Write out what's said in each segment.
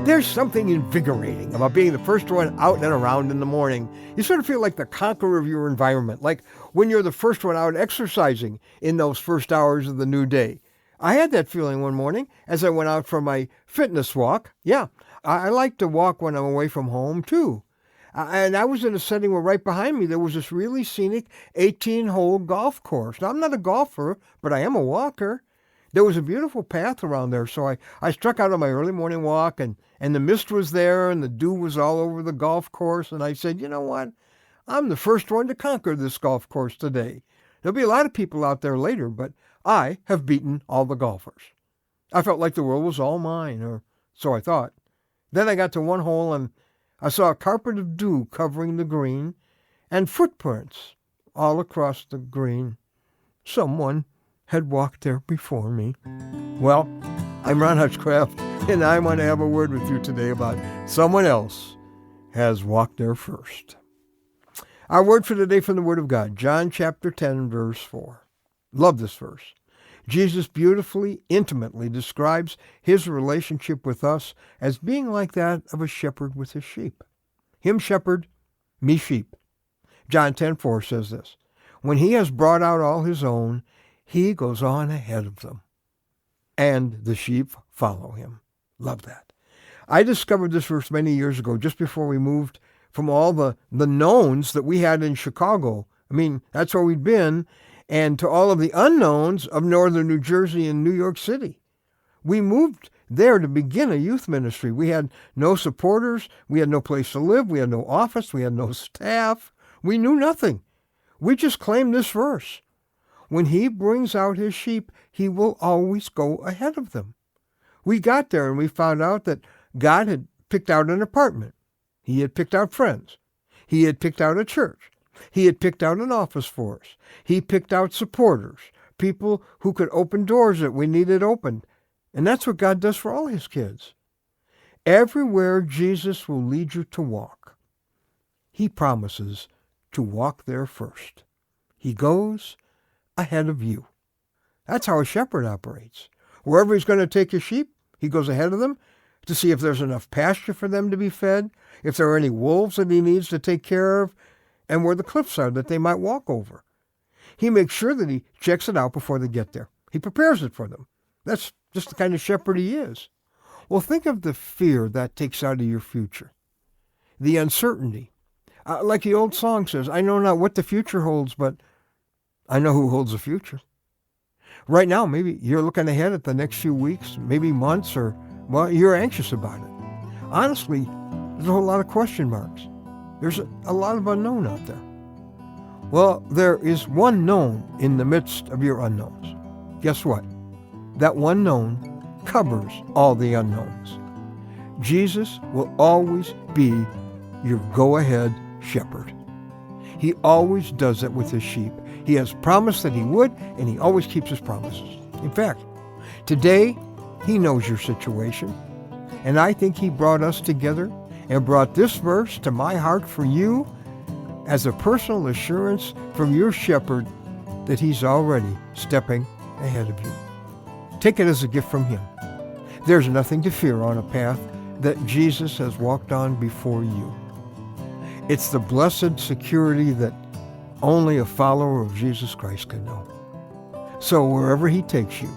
There's something invigorating about being the first one out and around in the morning. You sort of feel like the conqueror of your environment, like when you're the first one out exercising in those first hours of the new day. I had that feeling one morning as I went out for my fitness walk. Yeah, I like to walk when I'm away from home too. And I was in a setting where right behind me there was this really scenic 18-hole golf course. Now, I'm not a golfer, but I am a walker. There was a beautiful path around there, so I struck out on my early morning walk, and the mist was there, and the dew was all over the golf course, and I said, you know what? I'm the first one to conquer this golf course today. There'll be a lot of people out there later, but I have beaten all the golfers. I felt like the world was all mine, or so I thought. Then I got to one hole, and I saw a carpet of dew covering the green, and footprints all across the green. Someone had walked there before me. Well, I'm Ron Hutchcraft, and I want to have a word with you today about someone else has walked there first. Our word for today from the Word of God, John chapter 10, verse 4. Love this verse. Jesus beautifully, intimately describes his relationship with us as being like that of a shepherd with his sheep. Him shepherd, me sheep. John 10:4 says this, when he has brought out all his own, he goes on ahead of them, and the sheep follow him. Love that. I discovered this verse many years ago, just before we moved from all the knowns that we had in Chicago. I mean, that's where we'd been, and to all of the unknowns of northern New Jersey and New York City. We moved there to begin a youth ministry. We had no supporters. We had no place to live. We had no office. We had no staff. We knew nothing. We just claimed this verse. When he brings out his sheep, he will always go ahead of them. We got there and we found out that God had picked out an apartment. He had picked out friends. He had picked out a church. He had picked out an office for us. He picked out supporters, people who could open doors that we needed opened. And that's what God does for all his kids. Everywhere Jesus will lead you to walk, he promises to walk there first. He goes ahead of you. That's how a shepherd operates. Wherever he's going to take his sheep, he goes ahead of them to see if there's enough pasture for them to be fed, if there are any wolves that he needs to take care of, and where the cliffs are that they might walk over. He makes sure that he checks it out before they get there. He prepares it for them. That's just the kind of shepherd he is. Well, think of the fear that takes out of your future. The uncertainty. Like the old song says, I know not what the future holds, but I know who holds the future. Right now, maybe you're looking ahead at the next few weeks, maybe months, or, well, you're anxious about it. Honestly, there's a whole lot of question marks. There's a lot of unknown out there. Well, there is one known in the midst of your unknowns. Guess what? That one known covers all the unknowns. Jesus will always be your go-ahead shepherd. He always does that with his sheep. He has promised that he would, and he always keeps his promises. In fact, today, he knows your situation, and I think he brought us together and brought this verse to my heart for you as a personal assurance from your shepherd that he's already stepping ahead of you. Take it as a gift from him. There's nothing to fear on a path that Jesus has walked on before you. It's the blessed security that only a follower of Jesus Christ can know. So wherever he takes you,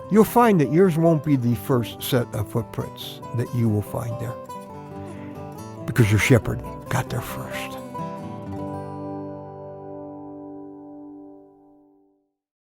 you'll find that yours won't be the first set of footprints that you will find there, because your shepherd got there first.